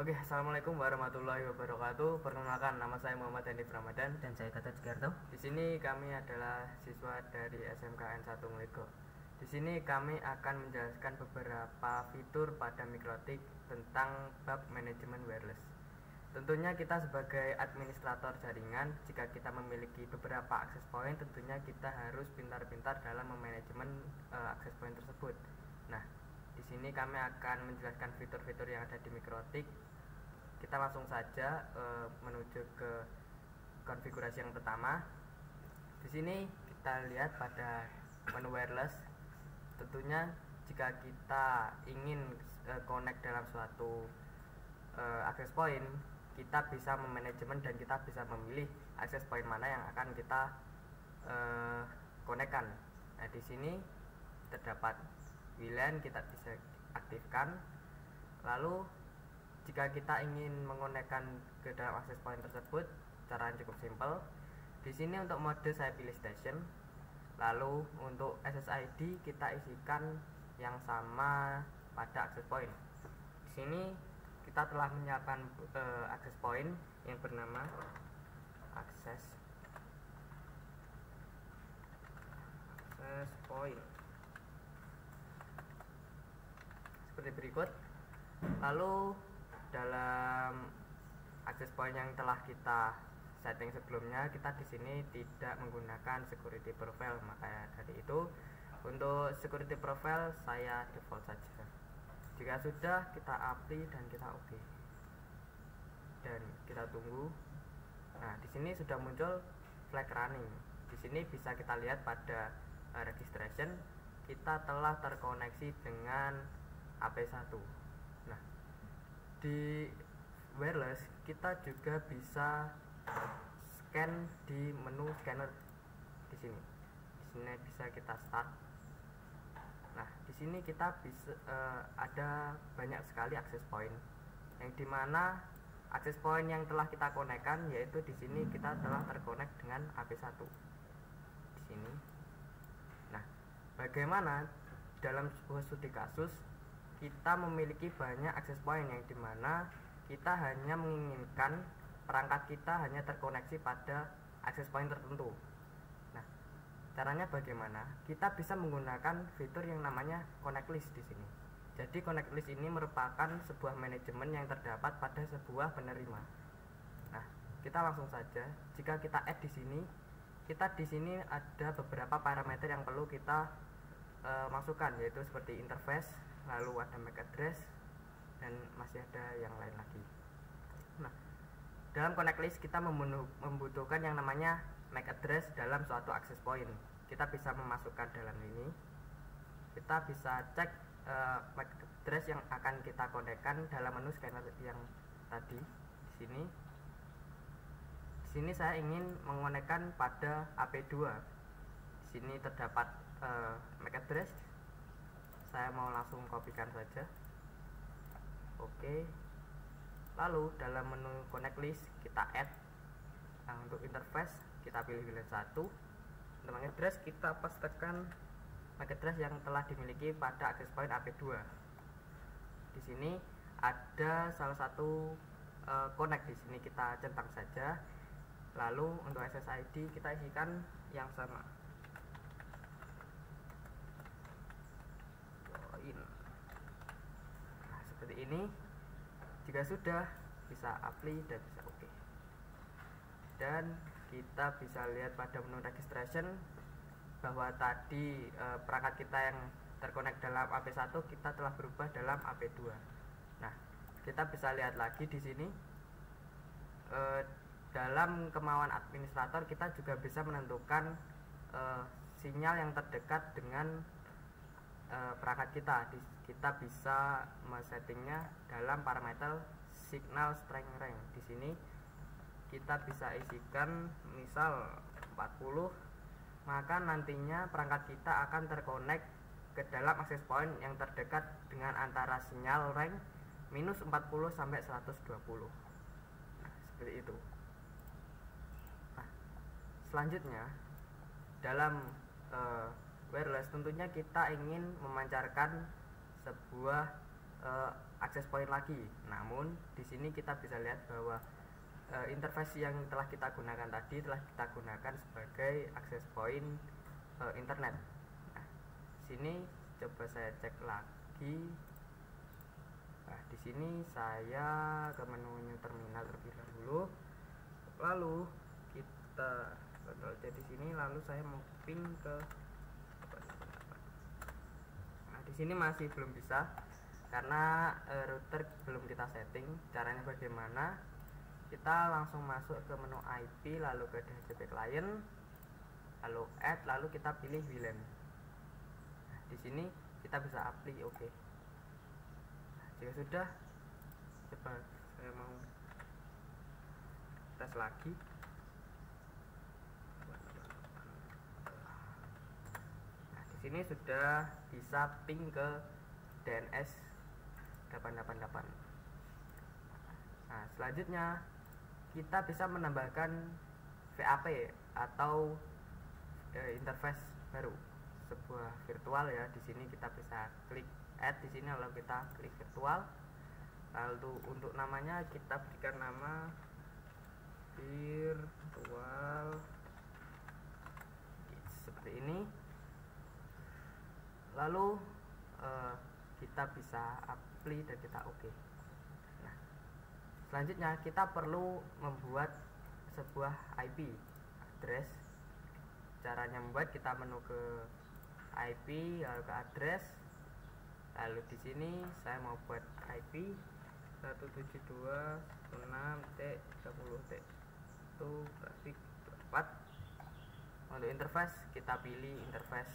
Oke, assalamualaikum warahmatullahi wabarakatuh. Perkenalkan, nama saya Muhammad Hanif Ramadan. Dan saya Gatot Sugiarto. Di sini kami adalah siswa dari SMKN 1 Ngelego. Di sini kami akan menjelaskan beberapa fitur pada mikrotik tentang bab manajemen wireless. Tentunya kita sebagai administrator jaringan, jika kita memiliki beberapa akses point, tentunya kita harus pintar-pintar dalam memanajemen akses point tersebut. Nah, di sini kami akan menjelaskan fitur-fitur yang ada di mikrotik. Kita langsung saja menuju ke konfigurasi yang pertama. Di sini kita lihat pada menu wireless. Tentunya jika kita ingin connect dalam suatu access point, kita bisa memanajemen dan kita bisa memilih access point mana yang akan kita konekkan. Nah, di sini terdapat WLAN, kita bisa aktifkan. Lalu jika kita ingin mengonekkan ke dalam access point tersebut, caranya cukup simpel. Di sini untuk mode saya pilih station. Lalu untuk SSID kita isikan yang sama pada access point. Di sini kita telah menyiapkan access point yang bernama access point seperti berikut. Lalu dalam access point yang telah kita setting sebelumnya, kita di sini tidak menggunakan security profile, maka dari itu untuk security profile saya default saja. Jika sudah, kita apply dan kita oke. Dan kita tunggu. Nah, di sini sudah muncul flag running. Di sini bisa kita lihat pada registration kita telah terkoneksi dengan AP1. Nah, di wireless kita juga bisa scan di menu scanner di sini. Di sini bisa kita start. Nah, di sini kita bisa ada banyak sekali access point, yang dimana access point yang telah kita konekkan, yaitu di sini kita telah terkonek dengan AP1 di sini. Nah, bagaimana dalam sebuah studi kasus kita memiliki banyak access point yang dimana kita hanya menginginkan perangkat kita hanya terkoneksi pada access point tertentu. Nah, caranya bagaimana? Kita bisa menggunakan fitur yang namanya connect list di sini. Jadi connect list ini merupakan sebuah manajemen yang terdapat pada sebuah penerima. Nah, kita langsung saja. Jika kita add di sini, kita di sini ada beberapa parameter yang perlu kita masukkan, yaitu seperti interface, lalu ada MAC address, dan masih ada yang lain lagi. Nah, dalam connect list kita membutuhkan yang namanya MAC address dalam suatu access point. Kita bisa memasukkan dalam ini. Kita bisa cek MAC address yang akan kita konekkan dalam menu scanner yang tadi di sini. Di sini saya ingin mengonekkan pada AP2. Di sini terdapat MAC address. Saya mau langsung kopikan saja. Oke. Lalu dalam menu connect list kita add. Nah, untuk interface kita pilih WLAN 1. Untuk MAC address kita pastekan MAC address yang telah dimiliki pada access point AP2. Di sini ada salah satu connect, di sini kita centang saja. Lalu untuk SSID kita isikan yang sama. Nah, seperti ini. Jika sudah, bisa apply dan bisa oke. Dan kita bisa lihat pada menu registration bahwa tadi perangkat kita yang terkonek dalam AP1 kita telah berubah dalam AP2. Nah, kita bisa lihat lagi di sini dalam kemauan administrator kita juga bisa menentukan sinyal yang terdekat dengan perangkat kita. Kita bisa men-settingnya dalam parameter signal strength range. Di sini kita bisa isikan misal 40, maka nantinya perangkat kita akan terkonek ke dalam access point yang terdekat dengan antara sinyal range minus 40 sampai 120. Nah, seperti itu. Nah, selanjutnya dalam wireless tentunya kita ingin memancarkan sebuah access point lagi. Namun di sini kita bisa lihat bahwa interface yang telah kita gunakan tadi telah kita gunakan sebagai access point internet. Nah, sini coba saya cek lagi. Nah, di sini saya ke menu terminal terlebih dahulu. Lalu kita Ctrl C di sini, lalu saya mau ping ke. Nah, di sini masih belum bisa karena router belum kita setting. Caranya bagaimana? Kita langsung masuk ke menu IP, lalu ke DHCP client, lalu add, lalu kita pilih VLAN. Nah, di sini kita bisa apply oke. Nah, jika sudah, coba saya mau tes lagi. Nah, di sini sudah bisa ping ke DNS 888. Nah, selanjutnya kita bisa menambahkan VAP atau interface baru, sebuah virtual ya. Di sini kita bisa klik add di sini, lalu kita klik virtual. Lalu untuk namanya kita berikan nama virtual seperti ini. Lalu kita bisa apply dan kita oke. Nah, selanjutnya kita perlu membuat sebuah IP address. Caranya membuat, kita menu ke IP, lalu ke address. Lalu di sini saya mau buat IP 172.16.30. Itu grafik 4. Untuk interface kita pilih interface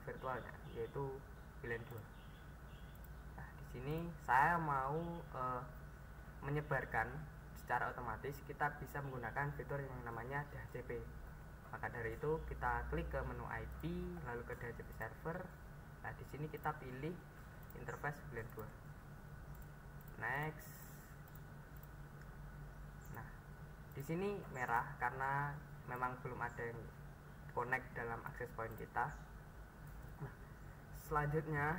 virtualnya, yaitu VLAN 2. Nah, di sini saya mau menyebarkan secara otomatis. Kita bisa menggunakan fitur yang namanya DHCP. Maka dari itu kita klik ke menu IP, lalu ke DHCP server. Nah, di sini kita pilih interface VLAN 2. Next. Nah, di sini merah karena memang belum ada yang connect dalam access point kita. Nah, selanjutnya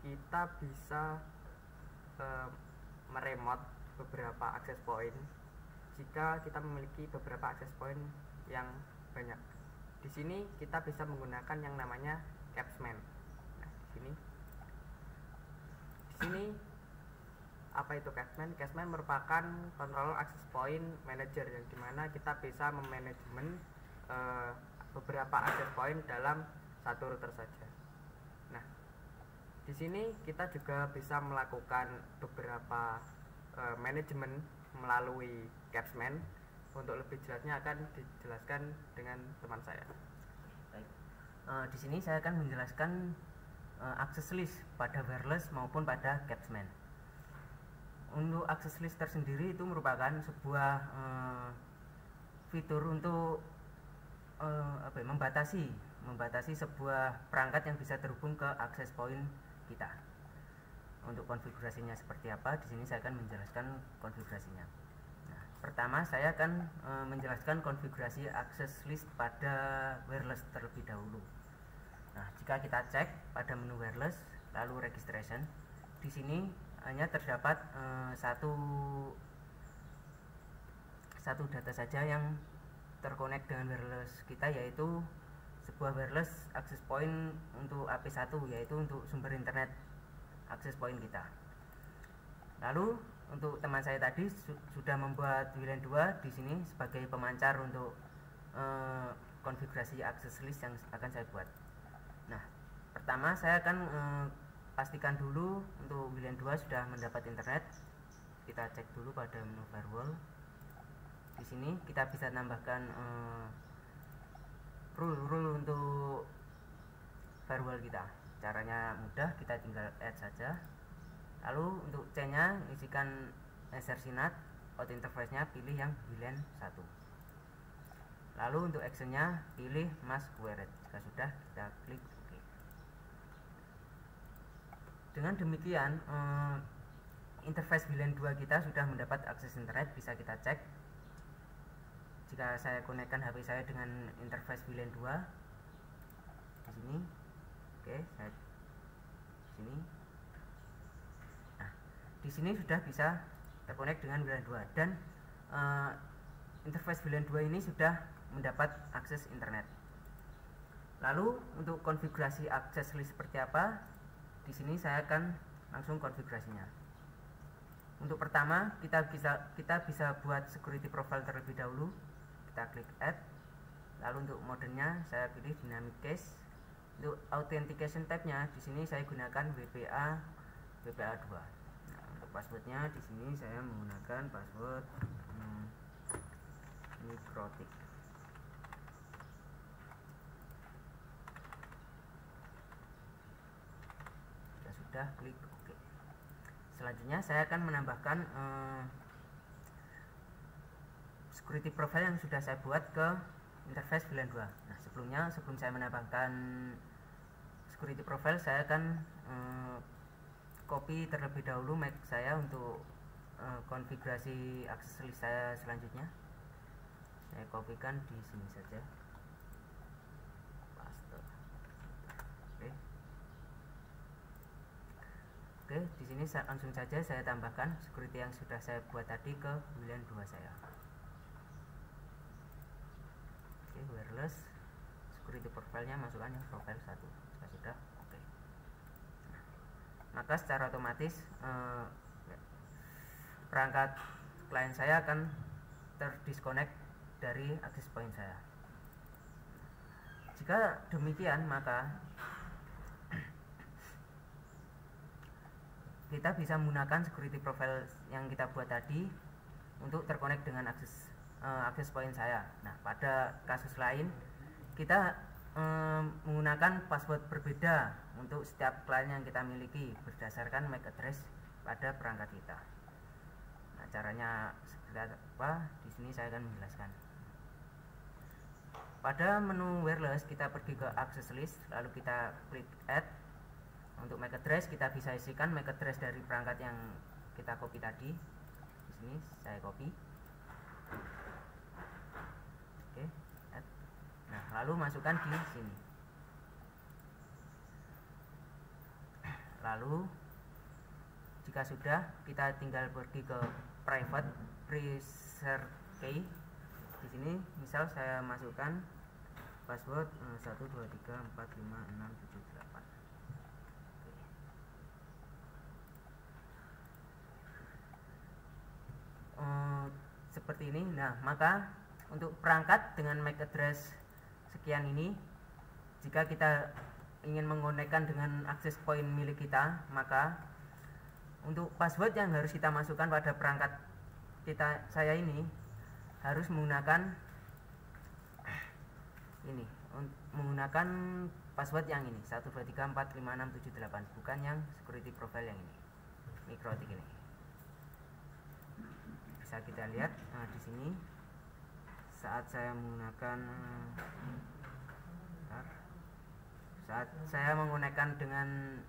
kita bisa meremote beberapa access point jika kita memiliki beberapa access point yang banyak. Di sini kita bisa menggunakan yang namanya capsman. Nah, di sini apa itu capsman? Capsman merupakan controller access point manager, yang dimana kita bisa memanajemen beberapa access point dalam satu router saja. Nah, di sini kita juga bisa melakukan beberapa manajemen melalui capsman. Untuk lebih jelasnya akan dijelaskan dengan teman saya. Baik. Di sini saya akan menjelaskan access list pada wireless maupun pada capsman. Untuk access list tersendiri itu merupakan sebuah fitur untuk membatasi sebuah perangkat yang bisa terhubung ke access point kita. Untuk konfigurasinya seperti apa, di sini saya akan menjelaskan konfigurasinya. Nah, pertama saya akan menjelaskan konfigurasi access list pada wireless terlebih dahulu. Nah, jika kita cek pada menu wireless lalu registration, di sini hanya terdapat satu data saja yang terkonek dengan wireless kita, yaitu sebuah wireless access point untuk AP1, yaitu untuk sumber internet access point kita. Lalu untuk teman saya tadi sudah membuat VLAN 2 di sini sebagai pemancar untuk konfigurasi access list yang akan saya buat. Nah, pertama saya akan pastikan dulu untuk VLAN 2 sudah mendapat internet. Kita cek dulu pada menu firewall. Di sini kita bisa tambahkan rule untuk firewall kita. Caranya mudah, kita tinggal add saja. Lalu untuk C-nya isikan insertion NAT, out interface-nya pilih yang VLAN 1. Lalu untuk action-nya pilih mask query. Jika sudah, kita klik OK. Dengan demikian interface VLAN 2 kita sudah mendapat akses internet. Bisa kita cek. Jika saya konekkan HP saya dengan interface VLAN 2 di sini, oke, sini. Nah, di sini sudah bisa terkonek dengan VLAN 2 dan interface VLAN 2 ini sudah mendapat akses internet. Lalu untuk konfigurasi akses list seperti apa? Di sini saya akan langsung konfigurasinya. Untuk pertama kita bisa buat security profile terlebih dahulu. Kita klik add. Lalu untuk modenya saya pilih dynamic case. Untuk authentication tab-nya di sini saya gunakan WPA 2. Nah, untuk passwordnya di sini saya menggunakan password Mikrotik. Jika sudah, klik OK. Selanjutnya saya akan menambahkan security profile yang sudah saya buat ke interface VLAN 2. Nah, sebelum saya menambahkan security profile, saya akan copy terlebih dahulu Mac saya untuk konfigurasi akses list saya selanjutnya. Saya kopikan di sini saja. Paste. Oke, di sini langsung saja saya tambahkan security yang sudah saya buat tadi ke VLAN 2 saya. Wireless security profile-nya masukkan yang profile 1. Jika sudah, oke. Nah, maka secara otomatis perangkat klien saya akan terdisconnect dari access point saya. Jika demikian, maka kita bisa menggunakan security profile yang kita buat tadi untuk terkonek dengan akses point saya. Nah, pada kasus lain kita menggunakan password berbeda untuk setiap klien yang kita miliki berdasarkan MAC address pada perangkat kita. Nah, caranya seperti apa? Di sini saya akan menjelaskan. Pada menu wireless kita pergi ke access list, lalu kita klik add. Untuk MAC address kita bisa isikan MAC address dari perangkat yang kita copy tadi. Di sini saya copy. Oke, add. Nah, lalu masukkan di sini. Lalu jika sudah, kita tinggal pergi ke private preserve key. Di sini misal saya masukkan password 123456778. Seperti ini. Nah, maka untuk perangkat dengan MAC address sekian ini, jika kita ingin mengkonekkan dengan access point milik kita, maka untuk password yang harus kita masukkan pada perangkat saya ini harus menggunakan ini, menggunakan password yang ini 123456778, bukan yang security profile yang ini, Mikrotik ini. Bisa kita lihat di sini saat saya menggunakan dengan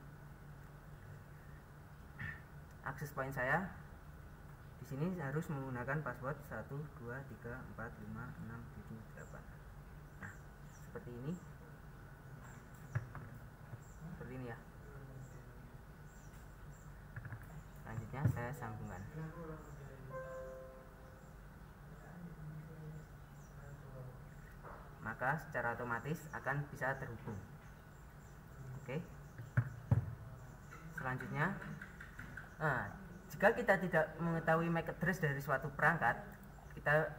access point saya, di sini harus menggunakan password 123456778. Nah, seperti ini ya. Selanjutnya saya sambungkan. Maka secara otomatis akan bisa terhubung. Oke. Selanjutnya, jika kita tidak mengetahui MAC address dari suatu perangkat, kita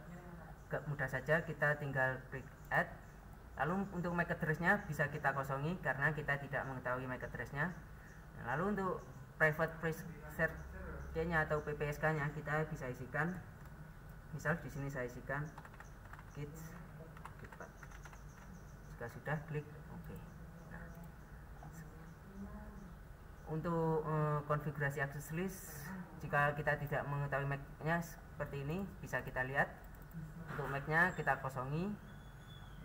mudah saja kita tinggal klik add. Lalu untuk MAC address-nya bisa kita kosongi karena kita tidak mengetahui MAC address-nya. Lalu untuk private preserve key-nya atau PPSK-nya kita bisa isikan. Misal di sini saya isikan kids. Jika sudah, klik OK. Nah, untuk konfigurasi access list, jika kita tidak mengetahui MAC-nya seperti ini, bisa kita lihat. Untuk MAC-nya kita kosongi.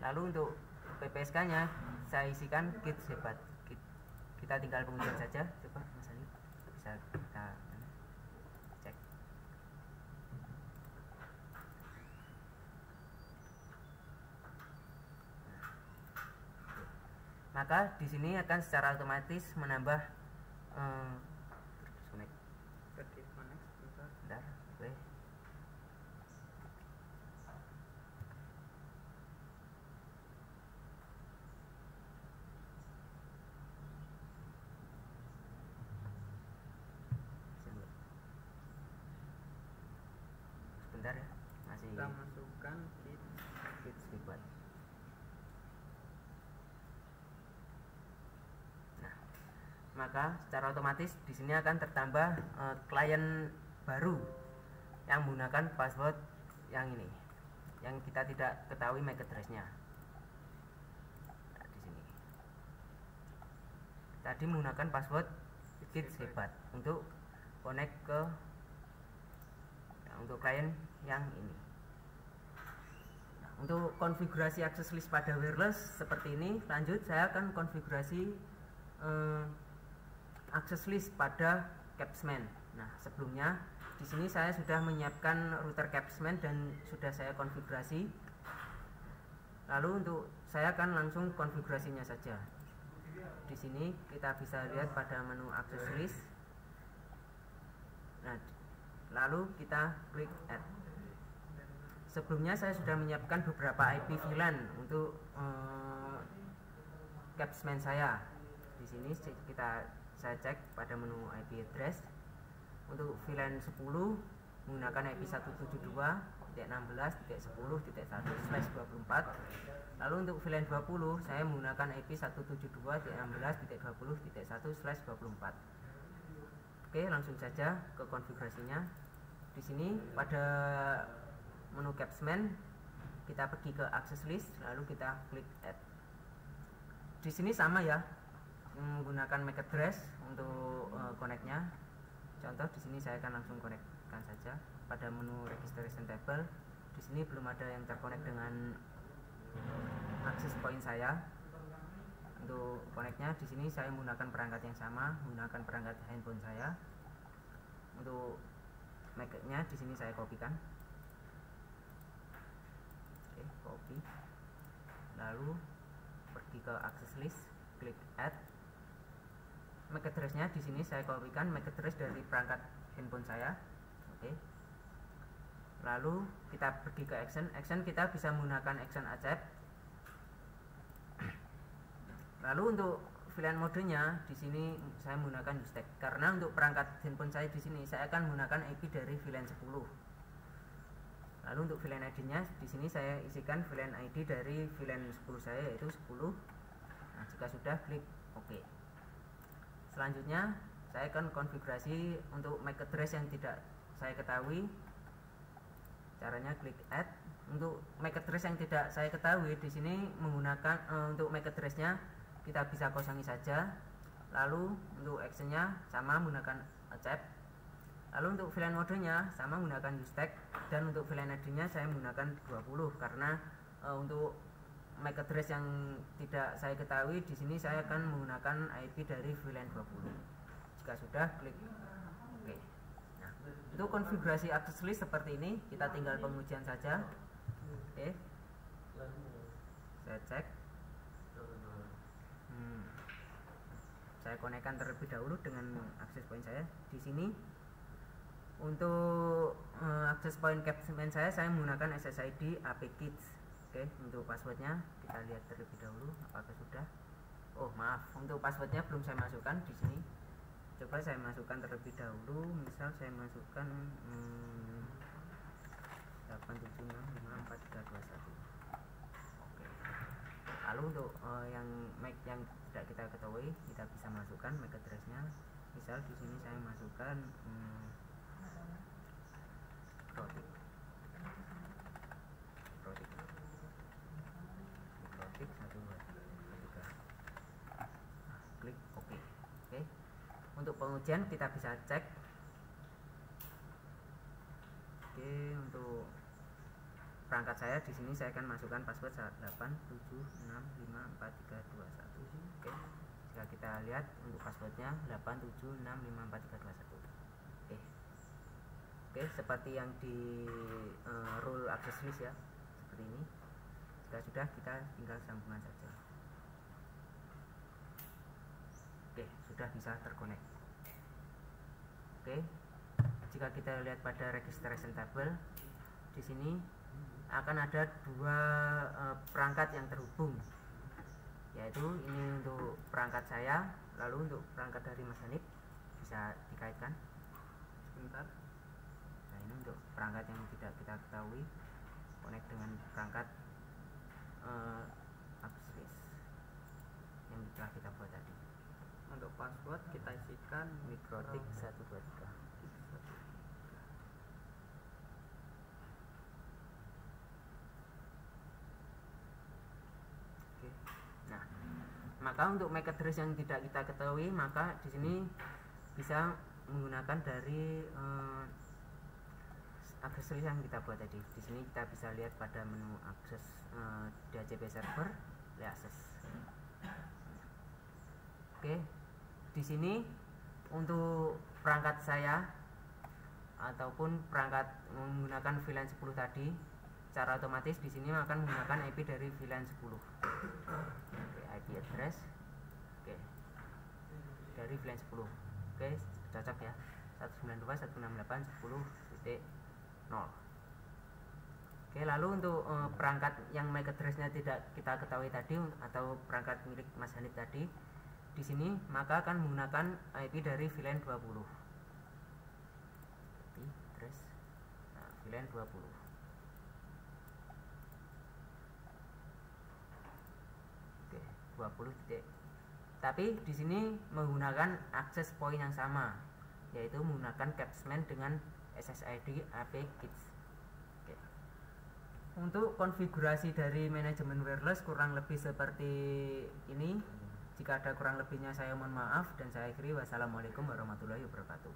Lalu untuk PPSK-nya saya isikan kit hebat. Kita tinggal pengundian saja. Coba Mas Ali, bisa kita cek. Maka di sini akan secara otomatis menambah disconnect disconnect sebentar. bentar. Oke. Sebentar ya, masih Kita masukkan git Squidward. Nah, maka secara otomatis di sini akan tertambah klien baru yang menggunakan password yang ini, yang kita tidak ketahui MAC address-nya. Nah, di sini tadi menggunakan password git hebat untuk connect ke untuk klien yang ini. Nah, untuk konfigurasi access list pada wireless seperti ini. Lanjut, saya akan konfigurasi access list pada Capsman. Nah, sebelumnya di sini saya sudah menyiapkan router Capsman dan sudah saya konfigurasi. Lalu untuk saya akan langsung konfigurasinya saja. Di sini kita bisa lihat pada menu access list. Nah, lalu kita klik add. Sebelumnya saya sudah menyiapkan beberapa IP VLAN untuk Capsman saya. Di sini saya cek pada menu IP address. Untuk VLAN 10 menggunakan IP 172.16.10.1/24. Lalu untuk VLAN 20 saya menggunakan IP 172.16.20.1/24. Oke, langsung saja ke konfigurasinya. Di sini pada menu Capsman kita pergi ke access list, lalu kita klik add. Di sini sama ya, menggunakan MAC address untuk connect-nya. Contoh di sini saya akan langsung connect-kan saja pada menu registration table. Di sini belum ada yang terkonek dengan access point saya. Untuk connect-nya di sini saya menggunakan perangkat yang sama, menggunakan perangkat handphone saya. Untuk MAC-nya di sini saya kopikan. Oke, copy. Lalu pergi ke access list, klik add. MAC address-nya di sini saya kopikan MAC address dari perangkat handphone saya. Oke. Lalu kita pergi ke action. Action kita bisa menggunakan action accept. Lalu untuk VLAN modenya di sini saya menggunakan USTEC karena untuk perangkat handphone saya di sini saya akan menggunakan IP dari VLAN 10. Lalu untuk VLAN ID-nya di sini saya isikan VLAN ID dari VLAN 10 saya yaitu 10. Nah, jika sudah klik OK. Selanjutnya saya akan konfigurasi untuk MAC address yang tidak saya ketahui. Caranya klik add. Untuk MAC address yang tidak saya ketahui di sini menggunakan untuk MAC address-nya kita bisa kosongi saja. Lalu untuk action-nya sama menggunakan accept. Lalu untuk VLAN modenya sama menggunakan USTEC, dan untuk VLAN ID-nya saya menggunakan 20 karena untuk MAC address yang tidak saya ketahui di sini saya akan menggunakan IP dari VLAN 20. Jika sudah klik OK. Nah, untuk konfigurasi access list seperti ini, kita tinggal pengujian saja. Oke. Saya cek. Saya konekkan terlebih dahulu dengan access point saya. Di sini untuk access point Capsman saya menggunakan SSID APKits. Oke, untuk passwordnya kita lihat terlebih dahulu apakah sudah. Oh maaf, untuk passwordnya belum saya masukkan di sini. Coba saya masukkan terlebih dahulu. Misal saya masukkan 8765431. Oke. Lalu untuk yang MAC yang tidak kita ketahui, kita bisa masukkan MAC address-nya. Misal di sini saya masukkan Protik 1 2 3. Klik OK. Oke. Untuk pengujian kita bisa cek. Oke, untuk perangkat saya di sini saya akan masukkan password 8765431. Oke. Jika kita lihat untuk passwordnya 8765431. Oke. Oke, seperti yang di rule access list ya, seperti ini. Jika sudah, kita tinggal sambungan saja. Oke, sudah bisa terkonek. Oke. Jika kita lihat pada registration table, di sini akan ada dua perangkat yang terhubung, yaitu ini untuk perangkat saya, lalu untuk perangkat dari Mas Hanif bisa dikaitkan. Sebentar. Nah, ini untuk perangkat yang tidak kita ketahui, connect dengan perangkat Upspace yang telah kita buat tadi. Untuk password kita isikan Mikrotik 123. Oke. Nah, maka untuk MAC address yang tidak kita ketahui, maka di sini bisa menggunakan dari akses list yang kita buat tadi. Di sini kita bisa lihat pada menu akses DHCP server, akses. Oke, di sini untuk perangkat saya ataupun perangkat menggunakan VLAN 10 tadi, secara otomatis di sini akan menggunakan IP dari VLAN 10. Oke, IP address. Oke, dari VLAN 10. Oke, cocok ya. 192.168.10.0. Oke, lalu untuk perangkat yang MAC address-nya tidak kita ketahui tadi atau perangkat milik Mas Hanif tadi, di sini maka akan menggunakan IP dari VLAN 20. IP address VLAN 20. Oke, 20 titik. Tapi di sini menggunakan akses point yang sama, yaitu menggunakan capsman dengan SSID APKits. Oke. Untuk konfigurasi dari manajemen wireless kurang lebih seperti ini. Jika ada kurang lebihnya saya mohon maaf dan saya akhiri. Wassalamualaikum warahmatullahi wabarakatuh.